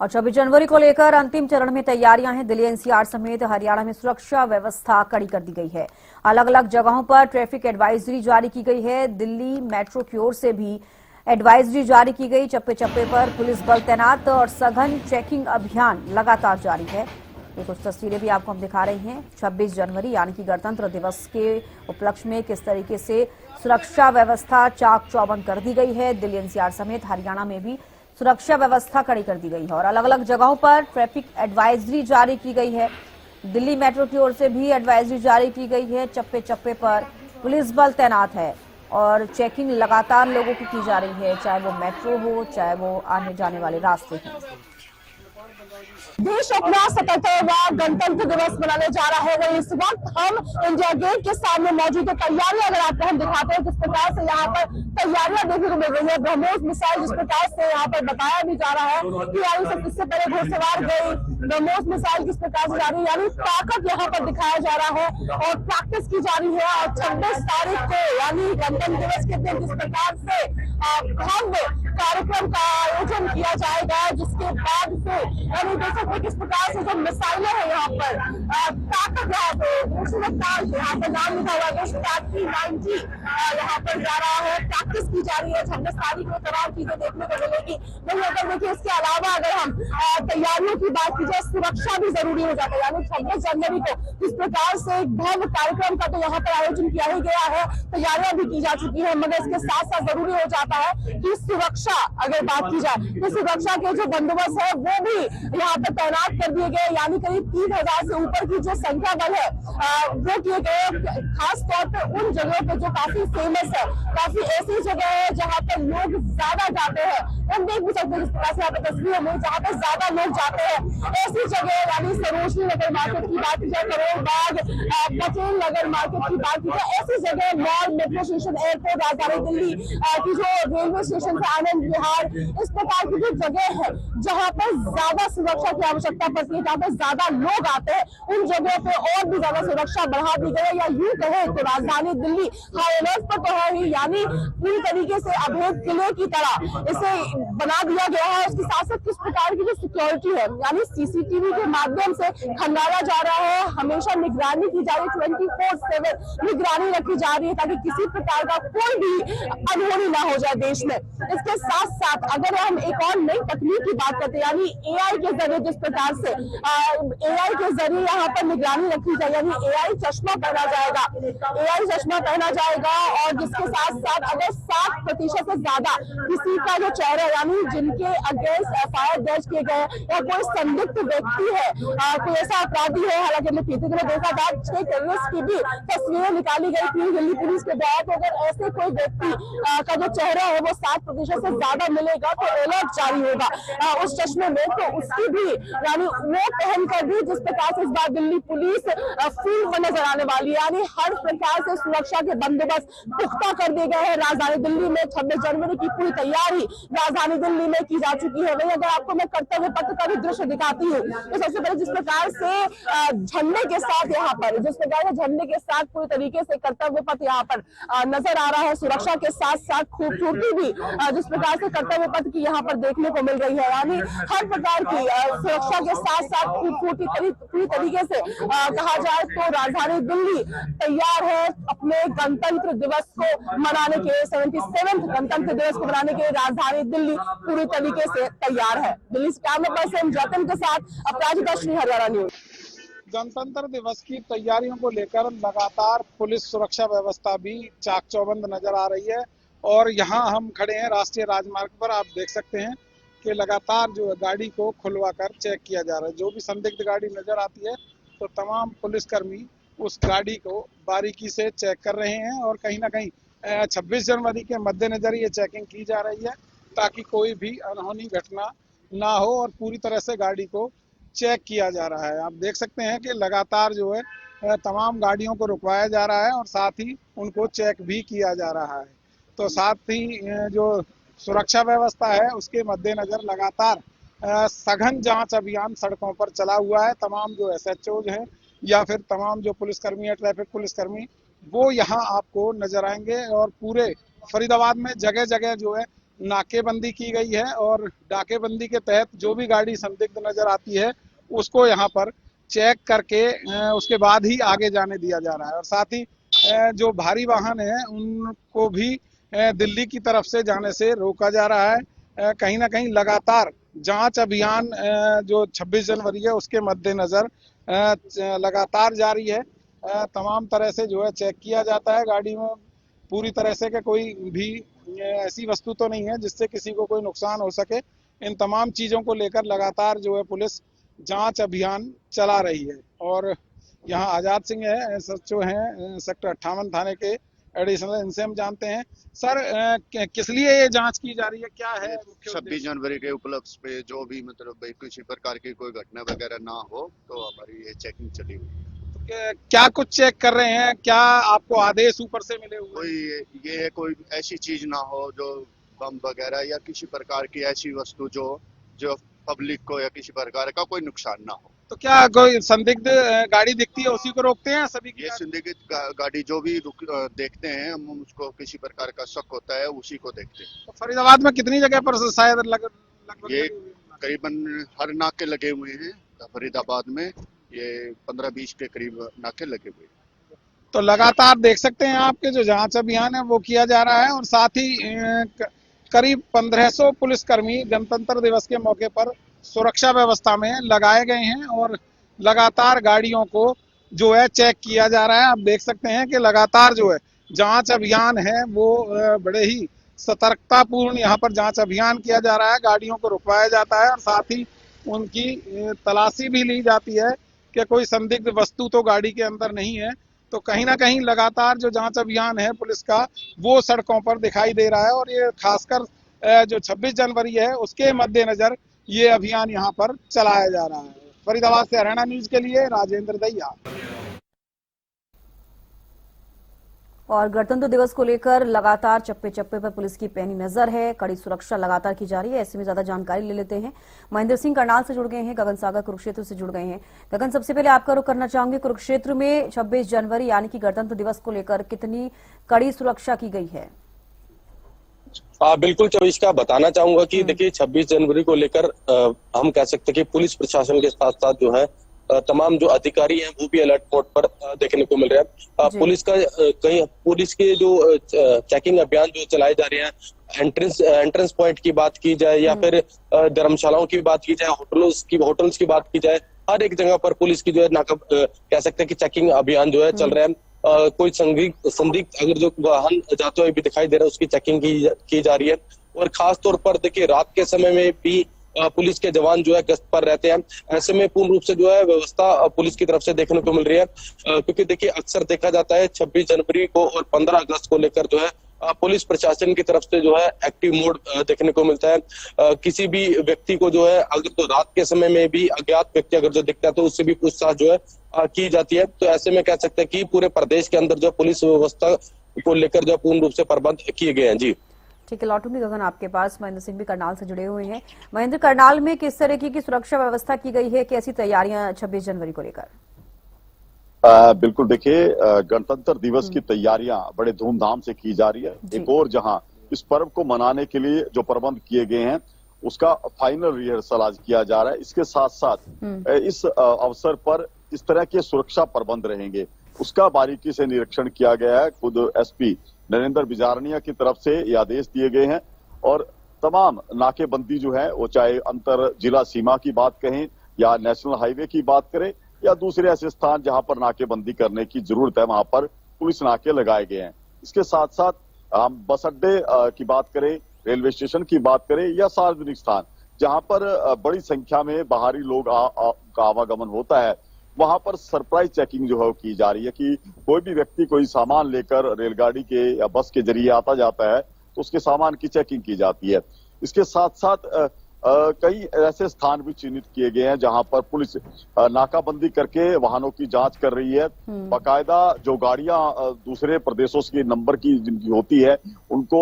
और 26 जनवरी को लेकर अंतिम चरण में तैयारियां हैं। दिल्ली एनसीआर समेत हरियाणा में सुरक्षा व्यवस्था कड़ी कर दी गई है। अलग अलग जगहों पर ट्रैफिक एडवाइजरी जारी की गई है। दिल्ली मेट्रो की ओर से भी एडवाइजरी जारी की गई। चप्पे चप्पे पर पुलिस बल तैनात और सघन चेकिंग अभियान लगातार जारी है। ये कुछ तस्वीरें भी आपको हम दिखा रहे हैं। 26 जनवरी यानी कि गणतंत्र दिवस के उपलक्ष्य में किस तरीके से सुरक्षा व्यवस्था चाक चौबंद कर दी गई है। दिल्ली एनसीआर समेत हरियाणा में भी सुरक्षा व्यवस्था कड़ी कर दी गई है और अलग अलग जगहों पर ट्रैफिक एडवाइजरी जारी की गई है। दिल्ली मेट्रो की ओर से भी एडवाइजरी जारी की गई है। चप्पे चप्पे पर पुलिस बल तैनात है और चेकिंग लगातार लोगों की जा रही है, चाहे वो मेट्रो हो, चाहे वो आने जाने वाले रास्ते हों। देश अपना 77वां गणतंत्र दिवस मनाने जा रहा है। वही इस वक्त हम इंडिया गेट के सामने मौजूद है। तैयारियां अगर आपको हम दिखाते हैं, जिस प्रकार से यहाँ पर तैयारियां देखने को मिल रही है। ब्रह्मोस मिसाइल जिस प्रकार से यहाँ पर बताया भी जा रहा है कि यानी सब इससे पहले घुड़सवार गई, ब्रह्मोस मिसाइल किस प्रकार से जा रही है, यानी ताकत यहाँ पर दिखाया जा रहा है और प्रैक्टिस की जा रही है। और 26 तारीख को यानी गणतंत्र दिवस के दिन जिस प्रकार से भव्य कार्यक्रम का आयोजन किया जाएगा, जिसके बाद से यानी देख सकते किस प्रकार से जो मिसाइलें हैं यहाँ पर ताकत यहाँ पे यहाँ पर नाम लिखा हुआ है 90 यहाँ पर जा रहा है। प्रैक्टिस की जा रही है। 26 तारीख को तमाम चीजें देखने को मिलेगी। वही अगर देखिए इसके अलावा अगर हम तैयारियों की बात की जाए, सुरक्षा भी जरूरी हो जाता है। यानी 26 जनवरी को इस प्रकार से एक भव्य कार्यक्रम का तो यहाँ पर आयोजन किया ही गया है, तैयारियां भी की जा चुकी है, मगर इसके साथ साथ जरूरी हो जाता है कि सुरक्षा अगर बात की जाए तो सुरक्षा के जो बंदोबस्त है वो भी यहाँ पर तैनात कर दिए गए। यानी करीब 3000 से ऊपर की जो संख्या बल है वो किए गए, खास तौर पे उन जगहों पे जो काफी फेमस है, काफी ऐसी जगह है जहाँ पर लोग ज्यादा जाते हैं। हम देख भी सकते हैं जिस प्रकार से यहाँ पे तस्वीर में जहाँ पे ज्यादा लोग जाते हैं ऐसी जगह, यानी सरोजनी नगर मार्केट की बात की जाए, करोल बाग, पटेल नगर मार्केट की बात की जाए, ऐसी जगह मॉल, मेट्रो स्टेशन, एयरपोर्ट, राजधानी दिल्ली की जो रेलवे स्टेशन से आनंद विहार, इस प्रकार की जो जगह है जहाँ पर ज्यादा सुरक्षा की आवश्यकता पड़ती है, जहाँ पर ज्यादा लोग आते हैं, उन जगहों पे और भी ज्यादा सुरक्षा बढ़ा दी गई है। या यूं कहे तो राजधानी दिल्ली हाई अलर्ट पर तो है ही, यानी पूरी तरीके से अभेद किले की तरह इसे बना दिया गया है। उसके साथ साथ किस प्रकार की जो सिक्योरिटी है, यानी सीसीटीवी के माध्यम से खंगाला जा रहा है, हमेशा निगरानी की जा रही है, 24/7 निगरानी रखी जा रही है ताकि किसी प्रकार का कोई भी अनहोनी ना हो जाए देश में। इसके साथ साथ अगर हम एक और नई तकनीक की बात करते हैं, यानी एआई के जरिए जिस प्रकार से एआई के जरिए यहाँ पर निगरानी रखी जाए, यानी एआई चश्मा पहना जाएगा, एआई चश्मा पहना जाएगा और जिसके साथ साथ अगर 60% से ज्यादा किसी का जो चेहरा, यानी जिनके अगेंस्ट एफआईआर दर्ज किए गए या कोई संदिग्ध व्यक्ति है, कोई ऐसा अपराधी है, हालांकि हमने पिछले दिनों देखा था 6 टेररिस्ट की भी तस्वीरें निकाली गई थी दिल्ली पुलिस के द्वारा, तो अगर ऐसे कोई व्यक्ति का जो चेहरा है वो 60% से ज्यादा मिलेगा तो अलर्ट जारी होगा उस चश्मे में, तो उसकी भी यानी वो पहन कर भी जिस प्रकार से इस बार दिल्ली पुलिस फील्ड में नजर आने वाली है, यानी हर प्रकार से सुरक्षा के बंदोबस्त पुख्ता कर दिए गए हैं। राजधानी दिल्ली में 26 जनवरी की पूरी तैयारी राजधानी दिल्ली में की जा चुकी है। वही अगर आपको मैं कर्तव्य पथ का भी दृश्य दिखाती हूँ तो सबसे पहले जिस प्रकार से झंडे के साथ यहाँ पर जिस प्रकार से झंडे के साथ पूरी तरीके से कर्तव्य पथ यहाँ पर नजर आ रहा है, सुरक्षा के साथ साथ खूबसूरती भी जिस प्रकार से कर्तव्य पथ की यहाँ पर देखने को मिल रही है, यानी हर प्रकार की सुरक्षा के साथ साथ खूबसूरती पूरी तरीके से कहा जाए तो राजधानी दिल्ली तैयार है अपने गणतंत्र दिवस को मनाने के 77वें गणतंत्र दिवस को मनाने के लिए राजधानी दिल्ली पूरी तरीके से तैयार है। दिल्ली से कैमरा पर्सन जतिन के साथ अपराजिता श्री, हरियाणा न्यूज। गणतंत्र दिवस की तैयारियों को लेकर लगातार पुलिस सुरक्षा व्यवस्था भी चाक चौबंद नजर आ रही है और यहाँ हम खड़े हैं राष्ट्रीय राजमार्ग पर। आप देख सकते हैं कि लगातार जो है गाड़ी को खुलवा कर चेक किया जा रहा है। जो भी संदिग्ध गाड़ी नजर आती है तो तमाम पुलिसकर्मी उस गाड़ी को बारीकी से चेक कर रहे हैं और कहीं ना कहीं 26 जनवरी के मद्देनजर ये चेकिंग की जा रही है ताकि कोई भी अनहोनी घटना ना हो और पूरी तरह से गाड़ी को चेक किया जा रहा है। आप देख सकते हैं कि लगातार जो है तमाम गाड़ियों को रुकवाया जा रहा है और साथ ही उनको चेक भी किया जा रहा है। तो साथ ही जो सुरक्षा व्यवस्था है उसके मद्देनजर लगातार सघन जांच अभियान सड़कों पर चला हुआ है। तमाम जो एसएचओज हैं या फिर तमाम जो पुलिसकर्मी है, ट्रैफिक पुलिसकर्मी, वो यहाँ आपको नजर आएंगे और पूरे फरीदाबाद में जगह जगह जो है नाकेबंदी की गई है और नाकेबंदी के तहत जो भी गाड़ी संदिग्ध नजर आती है उसको यहाँ पर चेक करके उसके बाद ही आगे जाने दिया जा रहा है। और साथ ही जो भारी वाहन है उनको भी दिल्ली की तरफ से जाने से रोका जा रहा है। कहीं ना कहीं लगातार जांच अभियान जो 26 जनवरी है उसके मद्देनजर लगातार जारी है। तमाम तरह से जो है चेक किया जाता है गाड़ी में, पूरी तरह से कि कोई भी ऐसी वस्तु तो नहीं है जिससे किसी को कोई नुकसान हो सके। इन तमाम चीजों को लेकर लगातार जो है पुलिस जांच अभियान चला रही है। और यहाँ आजाद सिंह है जो हैं सेक्टर 58 थाने के एडिशनल, इनसे हम जानते हैं। सर, किस लिए ये जांच की जा रही है, क्या है मुख्य 26 जनवरी के उपलक्ष्य पे जो भी मतलब भाई किसी प्रकार की कोई घटना वगैरह ना हो तो हमारी ये चेकिंग चली हुई है। क्या कुछ चेक कर रहे हैं, क्या आपको आदेश ऊपर से मिले हुए? कोई ये कोई ऐसी चीज ना हो जो बम वगैरह या किसी प्रकार की ऐसी वस्तु जो पब्लिक को या किसी प्रकार का कोई नुकसान ना हो। तो क्या कोई संदिग्ध गाड़ी दिखती है उसी को रोकते हैं सभी की? ये संदिग्ध गाड़ी जो भी देखते हैं हम उसको किसी प्रकार का शक होता है उसी को देखते हैं। तो फरीदाबाद में कितनी जगह पर शायद लगभग ये करीबन हर नाके लगे हुए हैं फरीदाबाद में, ये 15-20 के करीब नाके लगे हुए हैं। तो लगातार देख सकते हैं आपके जो जांच अभियान है वो किया जा रहा है। और साथ ही करीब 1500 पुलिसकर्मी गणतंत्र दिवस के मौके पर सुरक्षा व्यवस्था में लगाए गए हैं और लगातार गाड़ियों को जो है चेक किया जा रहा है। आप देख सकते हैं कि लगातार जो है जांच अभियान है वो बड़े ही सतर्कतापूर्ण यहाँ पर जांच अभियान किया जा रहा है। गाड़ियों को रुकवाया जाता है और साथ ही उनकी तलाशी भी ली जाती है कि कोई संदिग्ध वस्तु तो गाड़ी के अंदर नहीं है। तो कहीं ना कहीं लगातार जो जांच अभियान है पुलिस का वो सड़कों पर दिखाई दे रहा है। और ये खासकर जो 26 जनवरी है उसके मद्देनजर ये अभियान यहाँ पर चलाया जा रहा है। फरीदाबाद से हरियाणा न्यूज के लिए राजेंद्र दहिया। और गणतंत्र दिवस को लेकर लगातार चप्पे चप्पे पर पुलिस की पैनी नजर है, कड़ी सुरक्षा लगातार की जा रही है। ऐसे में ज्यादा जानकारी ले लेते हैं। महेंद्र सिंह करनाल से जुड़ गए हैं, गगन सागर कुरुक्षेत्र से जुड़ गए हैं। गगन, सबसे पहले आपका रुख करना चाहूंगी, कुरुक्षेत्र में 26 जनवरी यानी कि गणतंत्र दिवस को लेकर कितनी कड़ी सुरक्षा की गई है? बिल्कुल चौबीस का बताना चाहूंगा कि देखिए 26 जनवरी को लेकर हम कह सकते हैं कि पुलिस प्रशासन के साथ साथ जो है तमाम जो अधिकारी हैं वो भी अलर्ट मोड पर देखने को मिल रहे हैं। पुलिस के जो चेकिंग अभियान जो चलाए जा रहे हैं, एंट्रेंस पॉइंट की बात की जाए या फिर धर्मशालाओं की बात की जाए, होटल्स की बात की जाए, हर एक जगह पर पुलिस की जो है कह सकते हैं कि चेकिंग अभियान जो है चल रहा है। कोई संदिग्ध अगर जो वाहन जाते हुए भी दिखाई दे रहा है उसकी चेकिंग की जा रही है। और खास तौर पर देखिए रात के समय में भी पुलिस के जवान जो है गश्त पर रहते हैं। ऐसे में पूर्ण रूप से जो है व्यवस्था पुलिस की तरफ से देखने को मिल रही है, क्योंकि देखिए अक्सर देखा जाता है 26 जनवरी को और 15 अगस्त को लेकर जो है पुलिस प्रशासन की तरफ से जो है एक्टिव मोड देखने को मिलता है। किसी भी व्यक्ति को जो है अगर तो रात के समय में भी अज्ञात व्यक्ति अगर जो दिखता है तो उससे भी पूछताछ जो है की जाती है। तो ऐसे में कह सकते हैं कि पूरे प्रदेश के अंदर जो पुलिस व्यवस्था को लेकर जो पूर्ण रूप से प्रबंध किए गए हैं। जी ठीक है, लौटूंगी गगन आपके पास। महेंद्र सिंह भी करनाल से जुड़े हुए हैं। महेंद्र, करनाल में किस तरह की सुरक्षा व्यवस्था की गई है, कैसी तैयारियां 26 जनवरी को लेकर? बिल्कुल, देखिए गणतंत्र दिवस की तैयारियां बड़े धूमधाम से की जा रही है। एक और जहां इस पर्व को मनाने के लिए जो प्रबंध किए गए हैं उसका फाइनल रिहर्सल आज किया जा रहा है। इसके साथ साथ इस अवसर पर इस तरह के सुरक्षा प्रबंध रहेंगे उसका बारीकी से निरीक्षण किया गया है। खुद एसपी नरेंद्र बिजारनिया की तरफ से ये आदेश दिए गए हैं और तमाम नाकेबंदी जो है वो चाहे अंतर जिला सीमा की बात कहें या नेशनल हाईवे की बात करें या दूसरे ऐसे स्थान जहां पर नाकेबंदी करने की जरूरत है वहां पर पुलिस नाके लगाए गए हैं। इसके साथ साथ हम बस अड्डे की बात करें, रेलवे स्टेशन की बात करें या सार्वजनिक स्थान जहां पर बड़ी संख्या में बाहरी लोग का आवागमन होता है वहां पर सरप्राइज चेकिंग जो है की जा रही है कि कोई भी व्यक्ति कोई सामान लेकर रेलगाड़ी के या बस के जरिए आता जाता है तो उसके सामान की चेकिंग की जाती है। इसके साथ साथ कई ऐसे स्थान भी चिन्हित किए गए हैं जहां पर पुलिस नाकाबंदी करके वाहनों की जांच कर रही है। बाकायदा जो गाड़ियां दूसरे प्रदेशों के नंबर की जिनकी होती है उनको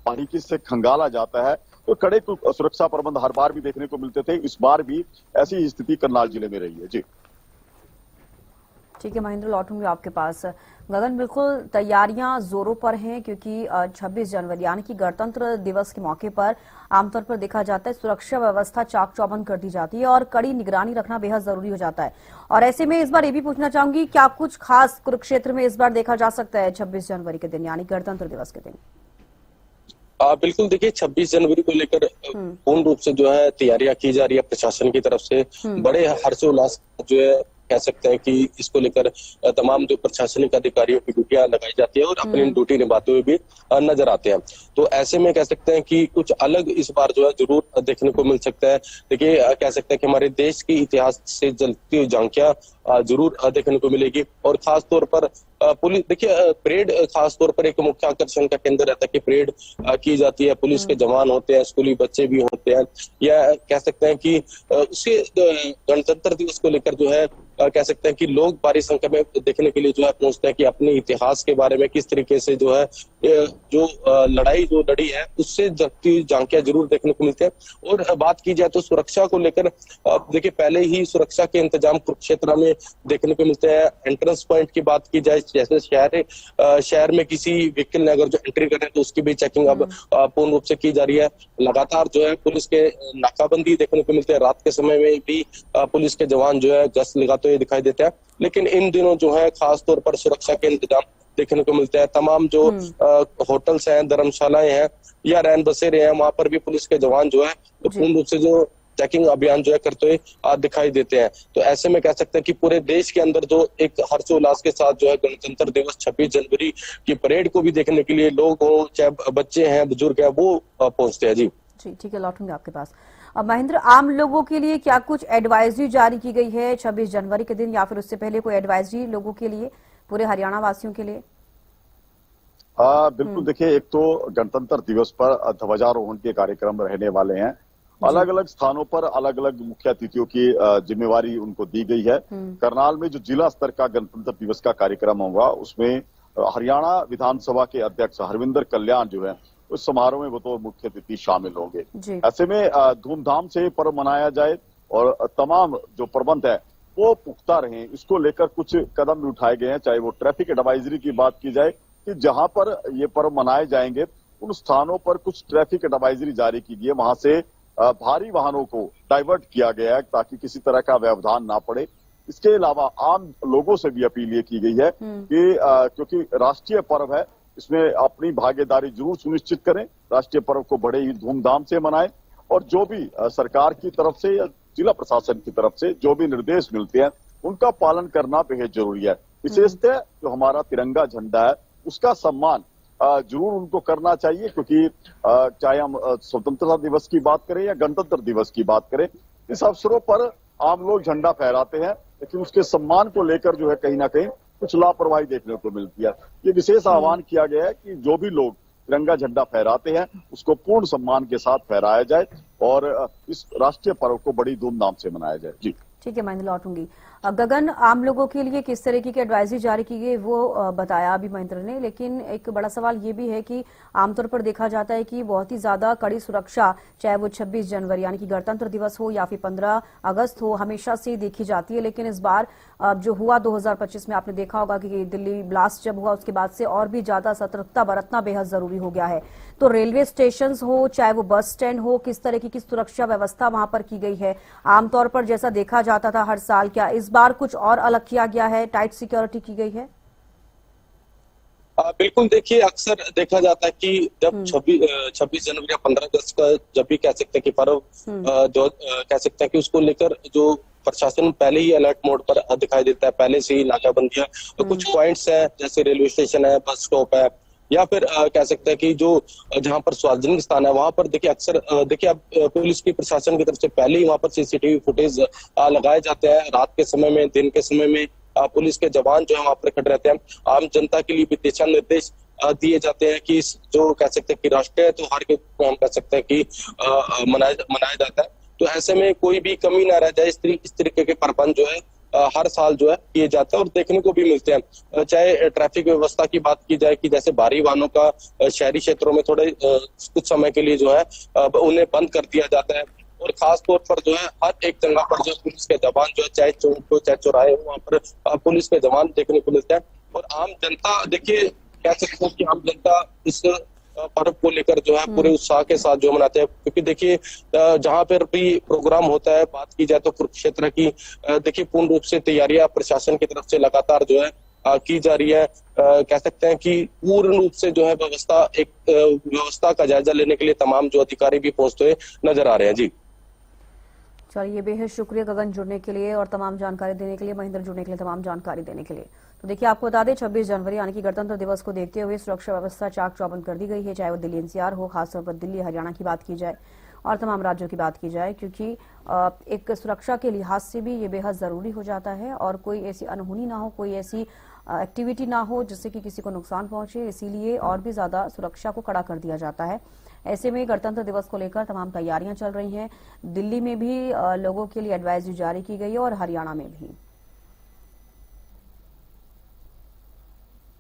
बारीकी से खंगाला जाता है। तो कड़े सुरक्षा प्रबंध हर बार भी देखने को मिलते थे, इस बार भी ऐसी स्थिति करनाल जिले में रही है। जी ठीक है महेंद्र, लौटूंगी आपके पास। गगन, बिल्कुल तैयारियां जोरों पर हैं क्योंकि 26 जनवरी यानी कि गणतंत्र दिवस के मौके पर आमतौर पर देखा जाता है सुरक्षा व्यवस्था चाक चौबंद कर दी जाती है और कड़ी निगरानी रखना बेहद जरूरी हो जाता है। और ऐसे में इस बार ये भी पूछना चाहूंगी, क्या कुछ खास कुरुक्षेत्र में इस बार देखा जा सकता है 26 जनवरी के दिन यानी गणतंत्र दिवस के दिन? बिल्कुल, देखिए 26 जनवरी को लेकर पूर्ण रूप से जो है तैयारियां की जा रही है प्रशासन की तरफ से। बड़े हर्षोल्लास जो है कह सकते हैं कि इसको लेकर तमाम जो प्रशासनिक अधिकारियों की ड्यूटियां लगाई जाती है और अपनी ड्यूटी निभाते हुए भी नजर आते हैं। तो ऐसे में कह सकते हैं कि कुछ अलग इस बार जो है जरूर देखने को मिल सकता है। देखिए कह सकते हैं कि हमारे देश के इतिहास से जलती हुई झांकियां जरूर देखने को मिलेगी। और खास तौर पर पुलिस, देखिए परेड खास तौर पर एक मुख्य आकर्षण का केंद्र रहता है कि परेड की जाती है। पुलिस के जवान होते हैं, स्कूली बच्चे भी होते हैं, या कह सकते हैं कि उसी गणतंत्र दिवस को लेकर जो है कह सकते हैं कि लोग भारी संख्या में देखने के लिए जो है पहुंचते हैं कि अपने इतिहास के बारे में किस तरीके से जो है जो लड़ाई जो लड़ी है उससे जगती झांकियां जरूर देखने को मिलती है। और बात की जाए तो सुरक्षा को लेकर देखिए पहले ही सुरक्षा के इंतजाम कुरुक्षेत्र में देखने को मिलते हैं। एंट्रेंस पॉइंट की बात की जाए, जैसे शहर में किसी व्हीकल ने अगर जो एंट्री करें तो उसकी भी चेकिंग अब पूर्ण रूप से की जा रही है। लगातार जो है पुलिस के नाकाबंदी देखने को मिलते हैं। रात के समय में भी पुलिस के जवान जो है गश्त लगाते हुए दिखाई देते हैं। लेकिन इन दिनों जो है खास तौर पर सुरक्षा के इंतजाम देखने को मिलते हैं। तमाम जो होटल्स हैं, धर्मशालाएं हैं या रैन बसेरे हैं, वहां पर भी पुलिस के जवान जो है पूर्ण रूप से जो चेकिंग अभियान जो है करते हुए दिखाई देते हैं। तो ऐसे में कह सकते हैं कि पूरे देश के अंदर जो एक हर्षोल्लास के साथ जो है गणतंत्र दिवस 26 जनवरी की परेड को भी देखने के लिए लोग हो, चाहे बच्चे हैं, बुजुर्ग हैं, वो पहुंचते हैं। जी ठीक है, लौटूंगे आपके पास। अब महेंद्र, आम लोगों के लिए क्या कुछ एडवाइजरी जारी की गई है 26 जनवरी के दिन, या फिर उससे पहले कोई एडवाइजरी लोगों के लिए, पूरे हरियाणा वासियों के लिए? बिल्कुल, देखिए एक तो गणतंत्र दिवस पर ध्वजारोहण के कार्यक्रम रहने वाले हैं। अलग अलग स्थानों पर अलग अलग मुख्य अतिथियों की जिम्मेवारी उनको दी गई है। करनाल में जो जिला स्तर का गणतंत्र दिवस का कार्यक्रम होगा उसमें हरियाणा विधानसभा के अध्यक्ष हरविंदर कल्याण जो है उस समारोह में बतौर मुख्य अतिथि शामिल होंगे। ऐसे में धूमधाम से पर्व मनाया जाए और तमाम जो प्रबंध है वो पुख्ता रहे, इसको लेकर कुछ कदम भी उठाए गए हैं। चाहे वो ट्रैफिक एडवाइजरी की बात की जाए कि जहां पर ये पर्व मनाए जाएंगे उन स्थानों पर कुछ ट्रैफिक एडवाइजरी जारी की गई है, वहां से भारी वाहनों को डाइवर्ट किया गया है ताकि किसी तरह का व्यवधान ना पड़े। इसके अलावा आम लोगों से भी अपील ये की गई है कि क्योंकि राष्ट्रीय पर्व है, इसमें अपनी भागीदारी जरूर सुनिश्चित करें, राष्ट्रीय पर्व को बड़े ही धूमधाम से मनाएं और जो भी सरकार की तरफ से या जिला प्रशासन की तरफ से जो भी निर्देश मिलते हैं उनका पालन करना बेहद जरूरी है। विशेषतः जो हमारा तिरंगा झंडा है उसका सम्मान जरूर उनको करना चाहिए, क्योंकि चाहे हम स्वतंत्रता दिवस की बात करें या गणतंत्र दिवस की बात करें, इस अवसरों पर आम लोग झंडा फहराते हैं लेकिन उसके सम्मान को लेकर जो है कहीं ना कहीं कुछ लापरवाही देखने को मिलती है। ये विशेष आह्वान किया गया है कि जो भी लोग तिरंगा झंडा फहराते हैं उसको पूर्ण सम्मान के साथ फहराया जाए और इस राष्ट्रीय पर्व को बड़ी धूमधाम से मनाया जाए। जी ठीक है, महेंद्र, लौटूंगी। गगन, आम लोगों के लिए किस तरीके की एडवाइजरी जारी की गई वो बताया अभी महेंद्र ने, लेकिन एक बड़ा सवाल ये भी है कि आमतौर पर देखा जाता है कि बहुत ही ज्यादा कड़ी सुरक्षा, चाहे वो 26 जनवरी यानी कि गणतंत्र दिवस हो या फिर 15 अगस्त हो, हमेशा से देखी जाती है। लेकिन इस बार जो हुआ 2025 में आपने देखा होगा कि दिल्ली ब्लास्ट जब हुआ उसके बाद से और भी ज्यादा सतर्कता बरतना बेहद जरूरी हो गया है। तो रेलवे स्टेशन हो चाहे वो बस स्टैंड हो, किस तरह की सुरक्षा व्यवस्था वहां पर की गई है? आमतौर पर जैसा देखा जाता था हर साल, क्या इस बार कुछ और अलग किया गया है, टाइट सिक्योरिटी की गई है? बिल्कुल, देखिए अक्सर देखा जाता है कि जब 26 जनवरी या 15 अगस्त का जब भी कह सकते हैं कि पर्व जो कह सकते हैं कि उसको लेकर जो प्रशासन पहले ही अलर्ट मोड पर दिखाई देता है, पहले से ही नाकाबंदियां तो कुछ पॉइंट्स है जैसे रेलवे स्टेशन है, बस स्टॉप है, या फिर कह सकते हैं कि जो जहां पर सार्वजनिक स्थान है वहां पर देखिए अक्सर देखिए अब पुलिस की प्रशासन की तरफ से पहले ही वहां पर सीसीटीवी फुटेज लगाए जाते हैं। रात के समय में, दिन के समय में पुलिस के जवान जो है वहां पर खड़े रहते हैं। आम जनता के लिए भी दिशा निर्देश दिए जाते हैं कि जो कह सकते हैं कि राष्ट्रीय त्योहार के हम कह सकते हैं कि मनाया जाता है। तो ऐसे में कोई भी कमी ना रह जाए, इस तरीके के प्रबंध जो है हर साल जो है किए जाते हैं और देखने को भी मिलते हैं। चाहे ट्रैफिक व्यवस्था की बात की जाए कि जैसे भारी वाहनों का शहरी क्षेत्रों में थोड़े कुछ समय के लिए जो है उन्हें बंद कर दिया जाता है, और खास तौर पर जो है हर एक जगह पर जो पुलिस के जवान जो है, चाहे चौक हो चाहे चौराहे हो, वहाँ पर पुलिस के जवान देखने को मिलते हैं। और आम जनता देखिए कह सकते हैं कि आम जनता इस पर्व को लेकर जो है पूरे उत्साह के साथ जो मनाते हैं, क्योंकि देखिए जहां पर भी प्रोग्राम होता है, बात की जाए तो कुरुक्षेत्र की देखिए पूर्ण रूप से तैयारियां प्रशासन की तरफ से लगातार जो है की जा रही है। कह सकते हैं कि पूर्ण रूप से जो है व्यवस्था का जायजा लेने के लिए तमाम जो अधिकारी भी पहुंचते हुए नजर आ रहे हैं। जी चलिए, बेहद शुक्रिया गगन जुड़ने के लिए और तमाम जानकारी देने के लिए, महेंद्र जुड़ने के लिए, तमाम जानकारी देने के लिए। तो देखिए, आपको बता दें 26 जनवरी यानी कि गणतंत्र दिवस को देखते हुए सुरक्षा व्यवस्था चाक चौबंद कर दी गई है, चाहे वो दिल्ली एनसीआर हो, खासतौर पर दिल्ली हरियाणा की बात की जाए और तमाम राज्यों की बात की जाए, क्योंकि एक सुरक्षा के लिहाज से भी ये बेहद जरूरी हो जाता है और कोई ऐसी अनहोनी ना हो, कोई ऐसी एक्टिविटी ना हो जिससे कि किसी को नुकसान पहुंचे, इसीलिए और भी ज्यादा सुरक्षा को कड़ा कर दिया जाता है। ऐसे में गणतंत्र दिवस को लेकर तमाम तैयारियां चल रही हैं। दिल्ली में भी लोगों के लिए एडवाइजरी जारी की गई है और हरियाणा में भी।